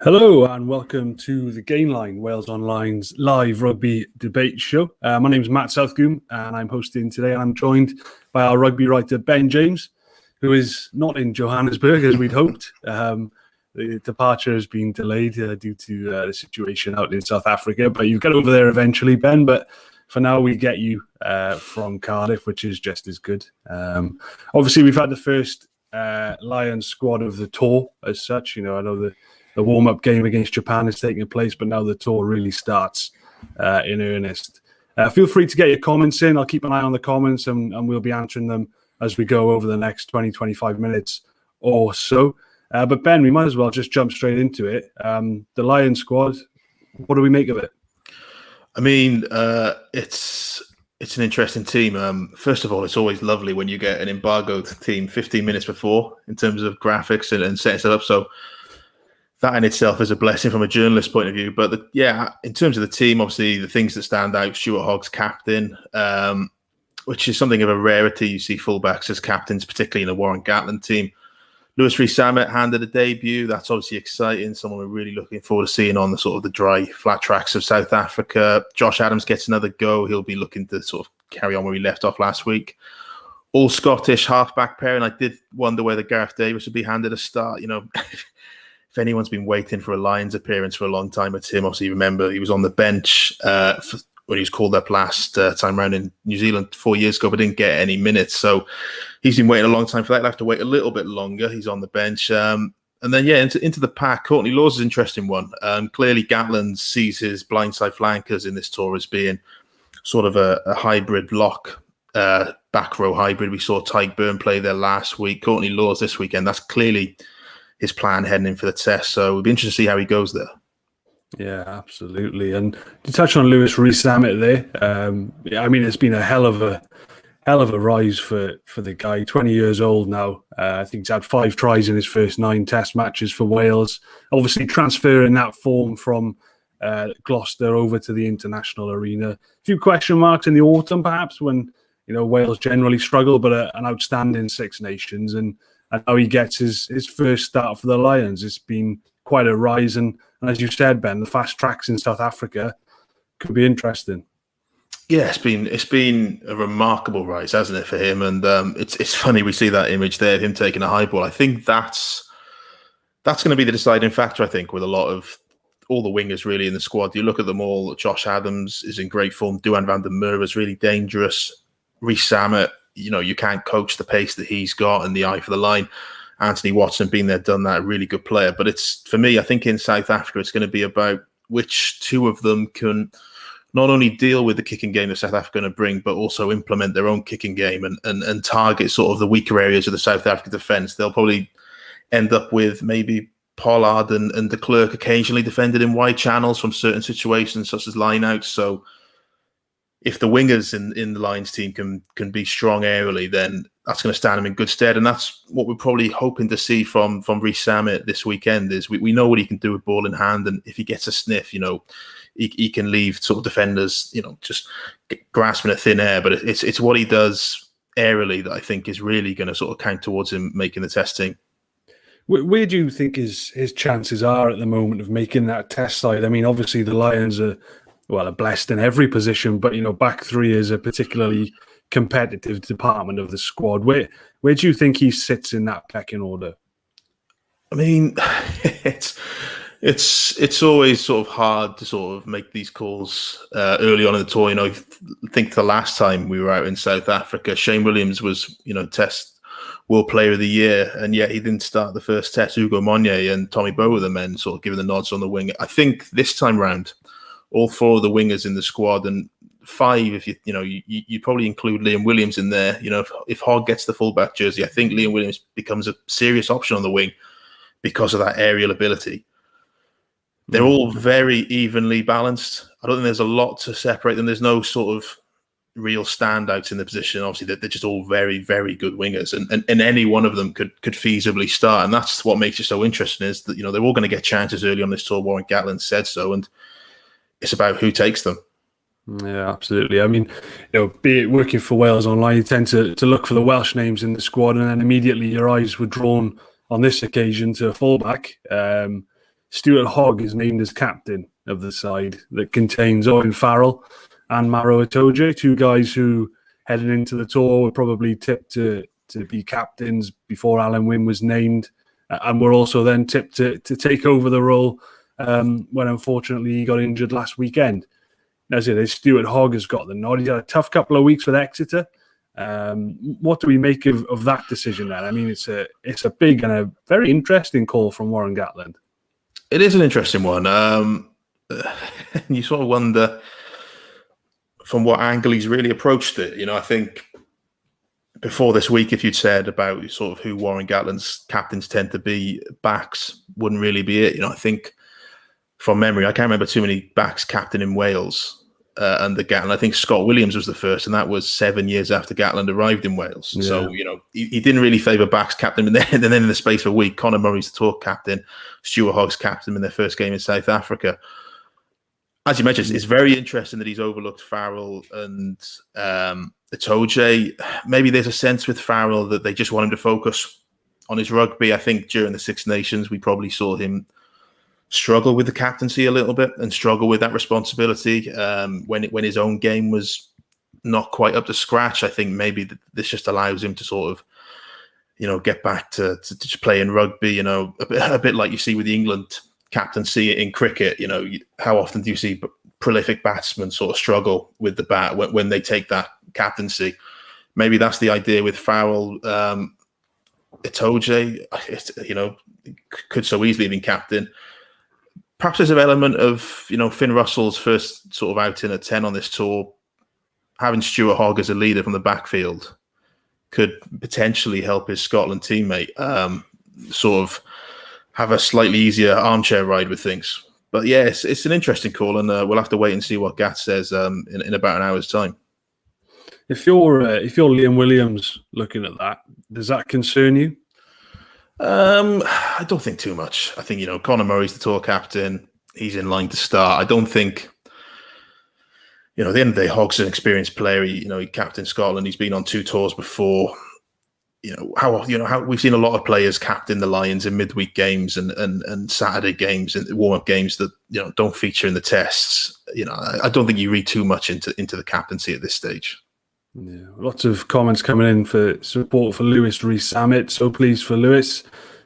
Hello and welcome to the Gainline, Wales Online's live rugby debate show. My name is Matt Southcombe and I'm hosting today, and I'm joined by our rugby writer Ben James, who is not in Johannesburg as we'd hoped. The departure has been delayed due to the situation out in South Africa, but you get over there eventually, Ben. But for now, we get you from Cardiff, which is just as good. Obviously, we've had the first Lions squad of the tour as such. You know, I know the warm-up game against Japan is taking place, but now the tour really starts in earnest. Feel free to get your comments in. I'll keep an eye on the comments and we'll be answering them as we go over the next 20, 25 minutes or so. But Ben, we might as well just jump straight into it. The Lions squad, what do we make of it? I mean, it's an interesting team. First of all, it's always lovely when you get an embargoed team 15 minutes before in terms of graphics and setting it up. So that in itself is a blessing from a journalist point of view. But in terms of the team, obviously the things that stand out, Stuart Hogg's captain, which is something of a rarity. You see fullbacks as captains, particularly in the Warren Gatland team. Rees-Zammit handed a debut. That's obviously exciting. Someone we're really looking forward to seeing on the sort of the dry, flat tracks of South Africa. Josh Adams gets another go. He'll be looking to sort of carry on where he left off last week. All Scottish halfback pair, and I did wonder whether Gareth Davis would be handed a start. You know, if anyone's been waiting for a Lions appearance for a long time, it's him. Obviously, remember he was on the bench when he was called up last time around in New Zealand 4 years ago, but didn't get any minutes. So he's been waiting a long time for that. He'll have to wait a little bit longer. He's on the bench. And then, into the pack, Courtney Lawes is an interesting one. Clearly, Gatland sees his blindside flankers in this tour as being sort of a hybrid lock, back row hybrid. We saw Tyke Byrne play there last week. Courtney Lawes this weekend. That's clearly his plan heading in for the test. So it'll be interesting to see how he goes there. Yeah, absolutely. And to touch on Rees-Zammit there, I mean, it's been a hell of a rise for the guy. 20 years old now. I think he's had 5 tries in his first 9 test matches for Wales. Obviously transferring that form from Gloucester over to the international arena. A few question marks in the autumn, perhaps, when Wales generally struggle, but an outstanding Six Nations, and now he gets his first start for the Lions. It's been quite a rise, and as you said, Ben, the fast tracks in South Africa could be interesting. Yeah, it's been a remarkable rise, hasn't it, for him? And it's funny we see that image there of him taking a high ball. I think that's going to be the deciding factor. I think with a lot of all the wingers really in the squad, you look at them all. Josh Adams is in great form. Duhan van der Merwe is really dangerous. Rees-Zammit, you can't coach the pace that he's got and the eye for the line. Anthony Watson, been there, done that, a really good player. But it's, for me, I think in South Africa, it's going to be about which two of them can not only deal with the kicking game that South Africa are going to bring, but also implement their own kicking game and target sort of the weaker areas of the South African defence. They'll probably end up with maybe Pollard and de Klerk occasionally defended in wide channels from certain situations, such as lineouts. So if the wingers in the Lions team can be strong aerially, then that's going to stand him in good stead. And that's what we're probably hoping to see from Rees-Zammit this weekend. Is we know what he can do with ball in hand, and if he gets a sniff, he can leave sort of defenders, just grasping at thin air. But it's what he does aerially that I think is really going to sort of count towards him making the test team. Where do you think his chances are at the moment of making that test side? I mean, obviously the Lions are blessed in every position, but back three is a particularly competitive department of the squad. Where do you think he sits in that pecking order? I mean, it's always sort of hard to sort of make these calls early on in the tour. I think the last time we were out in South Africa, Shane Williams was Test World Player of the Year, and yet he didn't start the first test. Hugo Monye and Tommy Bowe were the men sort of giving the nods on the wing. I think this time round, all 4 of the wingers in the squad, and 5 if you probably include Liam Williams in there. If Hogg gets the fullback jersey, I think Liam Williams becomes a serious option on the wing because of that aerial ability. They're all very evenly balanced. I don't think there's a lot to separate them. There's no sort of real standouts in the position. Obviously, they're just all very, very good wingers, and any one of them could feasibly start. And that's what makes it so interesting, is that they're all going to get chances early on this tour. Warren Gatland said so, and it's about who takes them. Yeah, absolutely. I mean, be it working for Wales Online, you tend to look for the Welsh names in the squad, and then immediately your eyes were drawn on this occasion to a fullback. Stuart Hogg is named as captain of the side that contains Owen Farrell and Maro Itoje, two guys who, heading into the tour, were probably tipped to be captains before Alan Wynne was named, and were also then tipped to take over the role when unfortunately he got injured last weekend. As it is, Stuart Hogg has got the nod. He's had a tough couple of weeks with Exeter. What do we make of that decision then? I mean, it's a big and a very interesting call from Warren Gatland. It is an interesting one. You sort of wonder from what angle he's really approached it. You know, I think before this week, if you'd said about sort of who Warren Gatland's captains tend to be, backs wouldn't really be it. You know, I think from memory, I can't remember too many backs captain in Wales under Gatland. I think Scott Williams was the first, and that was 7 years after Gatland arrived in Wales. Yeah. So, you know, he didn't really favour backs captain. And then in the space of a week, Conor Murray's the tour captain, Stuart Hogg's captain in their first game in South Africa. As you mentioned, it's very interesting that he's overlooked Farrell and Itoje. Maybe there's a sense with Farrell that they just want him to focus on his rugby. I think during the Six Nations, we probably saw him struggle with the captaincy a little bit and struggle with that responsibility when his own game was not quite up to scratch. I think maybe this just allows him to sort of, you know, get back to just playing rugby, you know, a bit like you see with the England captaincy in cricket. You know, how often do you see prolific batsmen sort of struggle with the bat when they take that captaincy? Maybe that's the idea with Farrell. Itoje, you know, could so easily have been captain. Perhaps there's an element of, you know, Finn Russell's first sort of outing at 10 on this tour. Having Stuart Hogg as a leader from the backfield could potentially help his Scotland teammate sort of have a slightly easier armchair ride with things. But yeah, it's an interesting call, and we'll have to wait and see what Gat says in about an hour's time. If you're Liam Williams looking at that, does that concern you? I don't think too much. I think, you know, Conor Murray's the tour captain. He's in line to start. I don't think, you know, at the end of the day, Hogg's an experienced player. He captained Scotland. He's been on 2 tours before. How we've seen a lot of players captain the Lions in midweek games and Saturday games and warm-up games that, you know, don't feature in the tests. You know, I don't think you read too much into the captaincy at this stage. Yeah, lots of comments coming in for support for Lewis Rees-Zammit. So pleased for Lewis.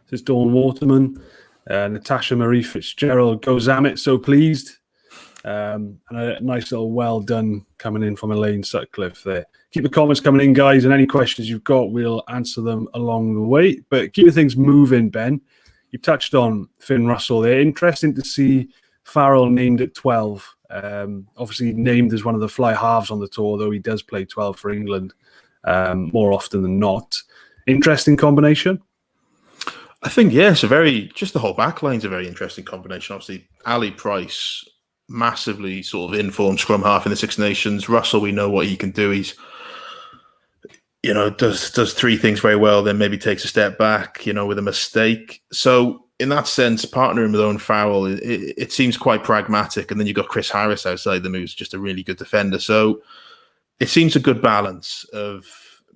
This is Dawn Waterman. Natasha Marie Fitzgerald. Go Zammit, so pleased. And a nice little well done coming in from Elaine Sutcliffe there. Keep the comments coming in, guys, and any questions you've got, we'll answer them along the way. But keep things moving, Ben. You touched on Finn Russell there. Interesting to see Farrell named at 12. Obviously named as one of the fly halves on the tour, though he does play 12 for England more often than not. Interesting combination. I think, yes, the whole backline's a very interesting combination. Obviously, Ali Price, massively sort of informed scrum half in the Six Nations. Russell, we know what he can do. He's, you know, does 3 things very well, then maybe takes a step back, you know, with a mistake. So in that sense, partnering with Owen Farrell, it seems quite pragmatic. And then you've got Chris Harris outside them, who's just a really good defender. So it seems a good balance of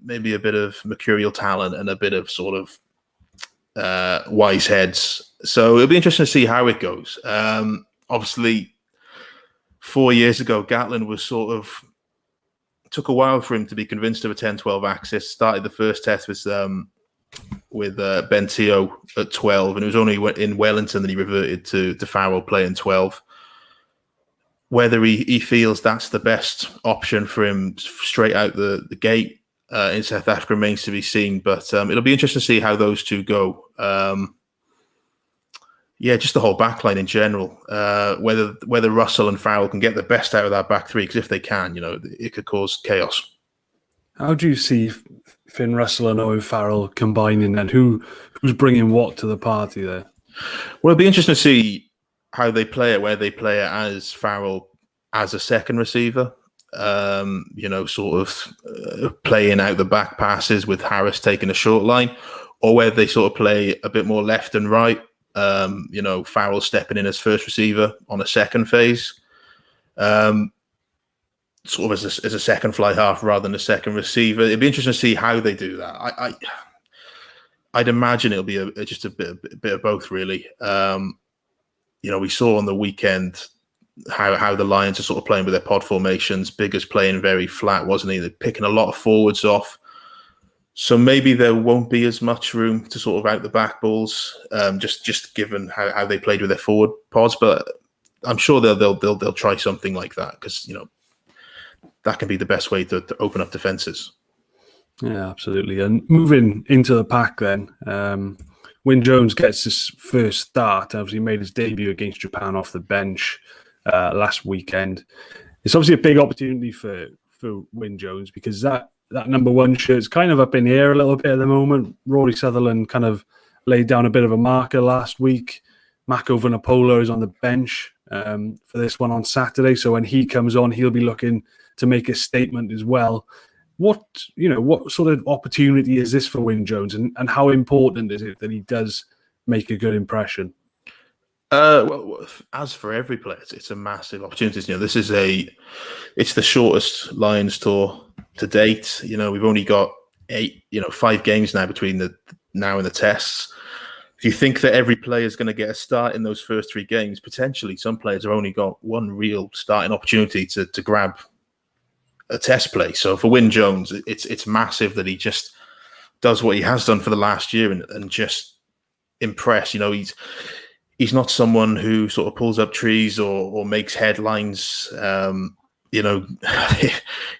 maybe a bit of mercurial talent and a bit of sort of wise heads. So it'll be interesting to see how it goes. Obviously, 4 years ago, Gatland was sort of, took a while for him to be convinced of a 10-12 axis. Started the first test with Ben Teo at 12, and it was only in Wellington that he reverted to Farrell playing 12. Whether he feels that's the best option for him straight out the gate in South Africa remains to be seen, but it'll be interesting to see how those two go. Just the whole backline in general, whether Russell and Farrell can get the best out of that back 3, because if they can, you know, it could cause chaos. How do you see Finn Russell and Owen Farrell combining, and who's bringing what to the party there? Well, it'll be interesting to see how they play it, where they play it as Farrell as a second receiver, sort of playing out the back passes with Harris taking a short line, or whether they sort of play a bit more left and right, Farrell stepping in as first receiver on a second phase. Sort of as a second fly half rather than a second receiver. It'd be interesting to see how they do that. I'd imagine it'll be just a bit of both, really. we saw on the weekend how the Lions are sort of playing with their pod formations. Bigger's playing very flat, wasn't he? They're picking a lot of forwards off. So maybe there won't be as much room to sort of out the back balls, just given how they played with their forward pods. But I'm sure they'll try something like that, because that can be the best way to open up defenses. Yeah, absolutely. And moving into the pack then, Wyn Jones gets his first start. Obviously made his debut against Japan off the bench last weekend. It's obviously a big opportunity for Wyn Jones, because that number one shirt's kind of up in the air a little bit at the moment. Rory Sutherland kind of laid down a bit of a marker last week. Mako Vunipola is on the bench for this one on Saturday. So when he comes on, he'll be looking to make a statement as well. What sort of opportunity is this for Wyn Jones, and how important is it that he does make a good impression? Well, as for every player, it's a massive opportunity. It's the shortest Lions tour to date. We've only got 5 games now between the now and the tests. If you think that every player is going to get a start in those first 3 games, potentially some players have only got one real starting opportunity to grab a test play. So for Wyn Jones, it's massive that he just does what he has done for the last year and just impress. He's not someone who sort of pulls up trees or makes headlines. You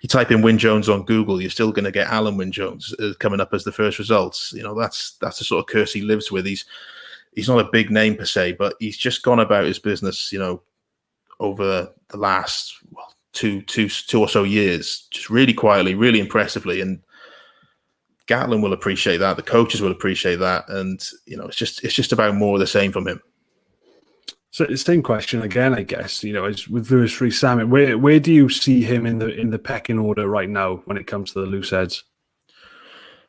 type in Wyn Jones on Google, you're still going to get Alan Wyn Jones coming up as the first results. That's the sort of curse he lives with. He's not a big name per se, but he's just gone about his business, over the last two or so years, just really quietly, really impressively. And Gatlin will appreciate that. The coaches will appreciate that. And, it's just about more of the same from him. So the same question again, I guess, as with Lewis Rees-Zammit, where do you see him in the pecking order right now when it comes to the loose heads?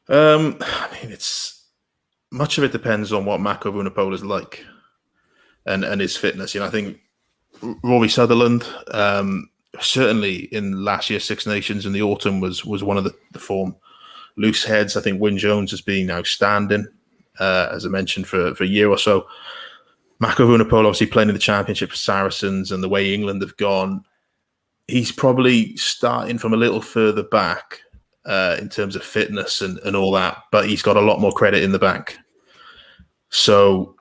It's much of it depends on what Mako Vunipola is like and his fitness. I think Rory Sutherland, certainly in last year's Six Nations in the autumn, was one of the form loose heads. I think Wyn Jones has been outstanding, as I mentioned, for a year or so. Mako Vunipola obviously playing in the championship for Saracens, and the way England have gone, he's probably starting from a little further back in terms of fitness and all that, but he's got a lot more credit in the bank. So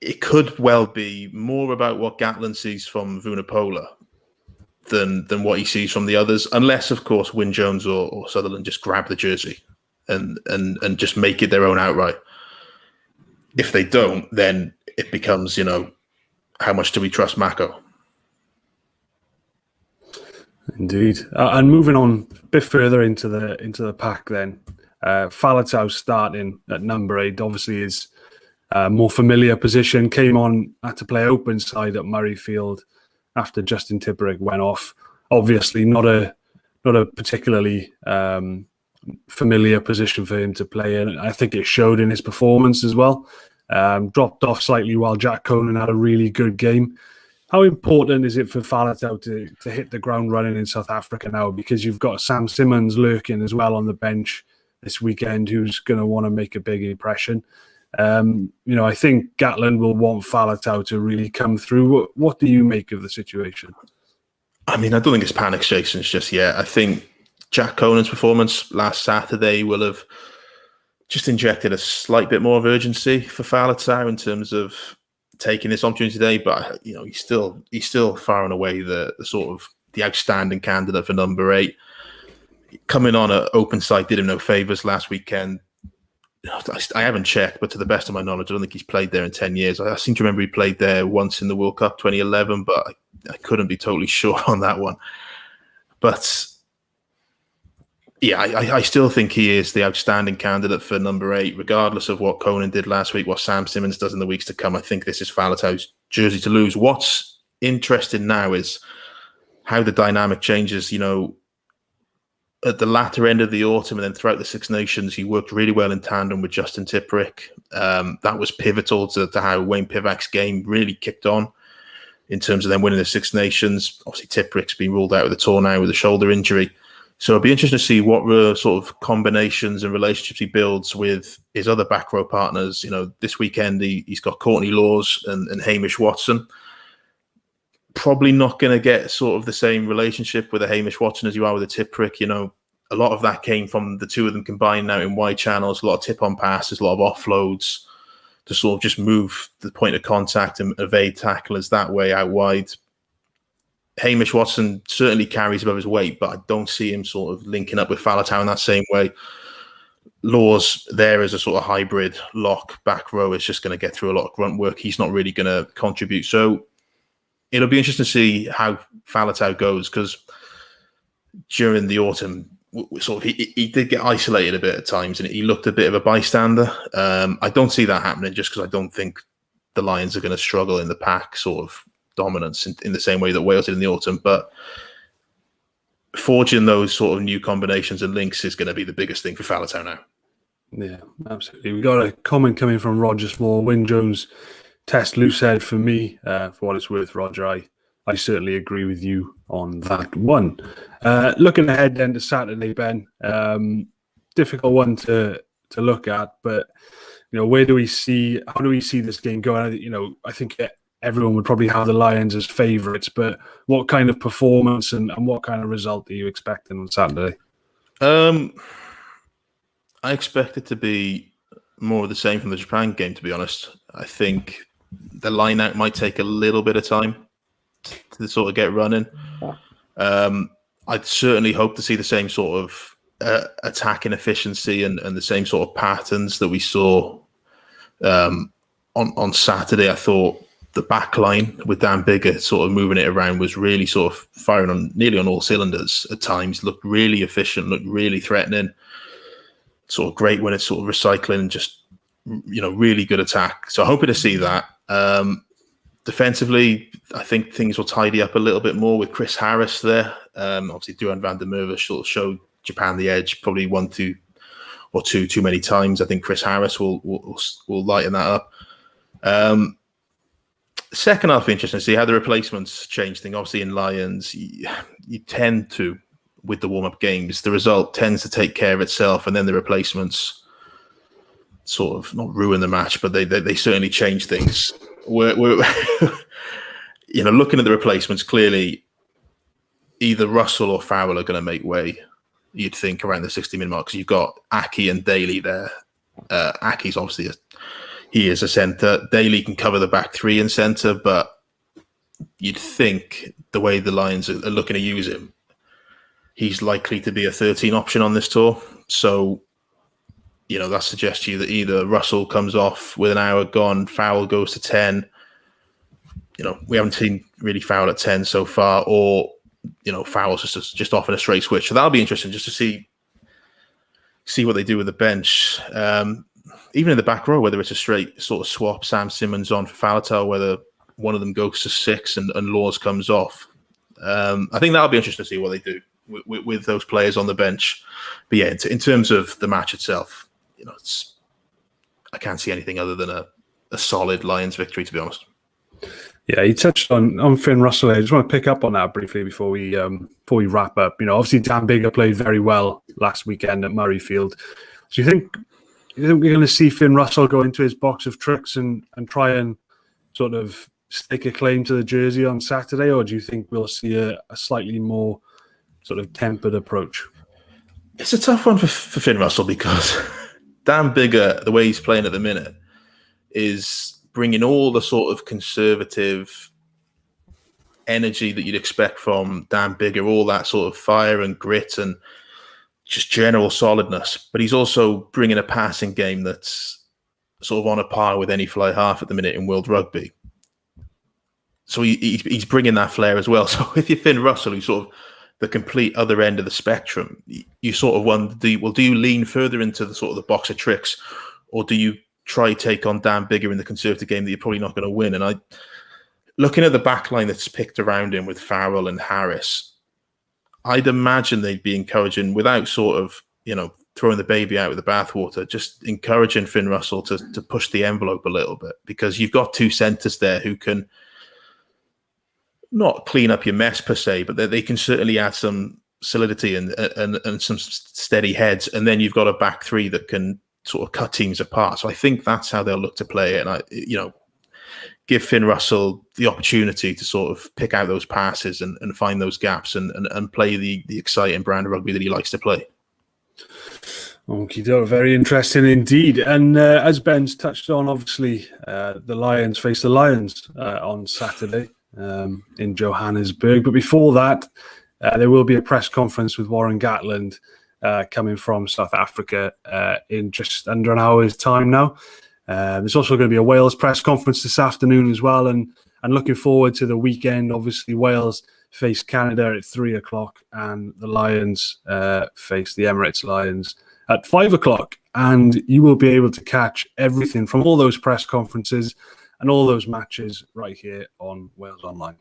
it could well be more about what Gatlin sees from Vunipola than what he sees from the others, unless, of course, Wyn Jones or Sutherland just grab the jersey and just make it their own outright. If they don't, then it becomes, how much do we trust Mako? Indeed. And moving on a bit further into the pack then, Faletau starting at number 8 obviously is a more familiar position. Came on, had to play open side at Murrayfield after Justin Tipperick went off. Obviously not a particularly familiar position for him to play in. I think it showed in his performance as well. Dropped off slightly while Jack Conan had a really good game. How important is it for Faletau to hit the ground running in South Africa now? Because you've got Sam Simmons lurking as well on the bench this weekend, who's going to want to make a big impression. I think Gatlin will want Faletau to really come through. What do you make of the situation? I don't think it's panic stations just yet. I think Jack Conan's performance last Saturday will have just injected a slight bit more of urgency for Faletau in terms of taking this opportunity today. But he's still far and away the sort of the outstanding candidate for number 8. Coming on at open side did him no favors last weekend. I haven't checked, but to the best of my knowledge, I don't think he's played there in 10 years. I seem to remember he played there once in the World Cup 2011, but I couldn't be totally sure on that one. But yeah, I still think he is the outstanding candidate for number 8, regardless of what Conan did last week, what Sam Simmons does in the weeks to come. I think this is Faletau's jersey to lose. What's interesting now is how the dynamic changes, at the latter end of the autumn and then throughout the Six Nations, he worked really well in tandem with Justin Tipperick. That was pivotal to how Wayne Pivac's game really kicked on in terms of them winning the Six Nations. Obviously, Tipperick's been ruled out of the tour now with a shoulder injury. So it'll be interesting to see what sort of combinations and relationships he builds with his other back row partners. This weekend he's got Courtney Laws and Hamish Watson. Probably not going to get sort of the same relationship with a Hamish Watson as you are with a Tipuric. A lot of that came from the two of them combined now in wide channels, a lot of tip-on passes, a lot of offloads to sort of just move the point of contact and evade tacklers that way out wide. Hamish Watson certainly carries above his weight, but I don't see him sort of linking up with Faletau in that same way. Laws there as a sort of hybrid lock back row is just going to get through a lot of grunt work. He's not really going to contribute. So it'll be interesting to see how Faletau goes, because during the autumn, sort of he did get isolated a bit at times and he looked a bit of a bystander. I don't see that happening, just because I don't think the Lions are going to struggle in the pack sort of dominance in the same way that Wales did in the autumn. But forging those sort of new combinations and links is going to be the biggest thing for Faletau now. Yeah, absolutely. We got a comment coming from Roger Small. Wyn Jones, test loose head for me. For what it's worth, Roger, I certainly agree with you on that one. Looking ahead then to Saturday, Ben, difficult one to look at, but how do we see this game going? I think everyone would probably have the Lions as favourites, but what kind of performance and what kind of result are you expecting on Saturday? I expect it to be more of the same from the Japan game, to be honest. I think the line out might take a little bit of time to sort of get running. I'd certainly hope to see the same sort of attacking efficiency and the same sort of patterns that we saw on Saturday. I thought the backline with Dan Biggar sort of moving it around was really sort of firing on nearly on all cylinders at times, looked really efficient, looked really threatening, sort of great when it's sort of recycling and just, really good attack. So I'm hoping to see that. Defensively, I think things will tidy up a little bit more with Chris Harris there. Obviously, Duran van der Merwe showed Japan the edge probably one, two, or too many times. I think Chris Harris will lighten that up. Second half, interesting to see how the replacements change things. Obviously, in Lions, you tend to, with the warm-up games, the result tends to take care of itself, and then the replacements sort of not ruin the match, but they certainly change things. We're looking at the replacements, clearly either Russell or Farrell are going to make way, you'd think, around the 60-minute mark, because you've got Aki and Daly there. Aki's obviously he is a centre. Daly can cover the back three in centre, but you'd think the way the Lions are looking to use him, he's likely to be a 13 option on this tour. So, that suggests to you that either Russell comes off with an hour gone, Farrell goes to 10. We haven't seen really Farrell at 10 so far, or, Farrell's just off in a straight switch. So that'll be interesting just to see what they do with the bench. Even in the back row, whether it's a straight sort of swap, Sam Simmons on for Faletau, whether one of them goes to 6 and Laws comes off. I think that'll be interesting to see what they do with those players on the bench. But yeah, in terms of the match itself, I can't see anything other than a solid Lions victory, to be honest. Yeah, you touched on Finn Russell. I just want to pick up on that briefly before we wrap up. Obviously Dan Biggar played very well last weekend at Murrayfield. Do you think we're going to see Finn Russell go into his box of tricks and try and sort of stake a claim to the jersey on Saturday, or do you think we'll see a slightly more sort of tempered approach? It's a tough one for Finn Russell, because Dan Biggar, the way he's playing at the minute, is bringing all the sort of conservative energy that you'd expect from Dan Biggar, all that sort of fire and grit and just general solidness. But he's also bringing a passing game that's sort of on a par with any fly half at the minute in world rugby. So he's bringing that flair as well. So if you're Finn Russell, who's sort of the complete other end of the spectrum, you sort of wonder, do you lean further into the sort of the box of tricks, or do you try take on Dan Biggar in the conservative game that you're probably not going to win? And looking at the back line that's picked around him with Farrell and Harris, I'd imagine they'd be encouraging, without sort of, throwing the baby out with the bathwater, just encouraging Finn Russell to push the envelope a little bit, because you've got two centres there who can not clean up your mess per se, but they can certainly add some solidity and some steady heads, and then you've got a back three that can sort of cut teams apart. So I think that's how they'll look to play it. And give Finn Russell the opportunity to sort of pick out those passes and find those gaps and play the exciting brand of rugby that he likes to play. Okie-doke, very interesting indeed. And as Ben's touched on, obviously, the Lions face the Lions on Saturday in Johannesburg. But before that, there will be a press conference with Warren Gatland coming from South Africa in just under an hour's time now. There's also going to be a Wales press conference this afternoon as well. And looking forward to the weekend. Obviously, Wales face Canada at 3 o'clock and the Lions face the Emirates Lions at 5 o'clock. And you will be able to catch everything from all those press conferences and all those matches right here on Wales Online.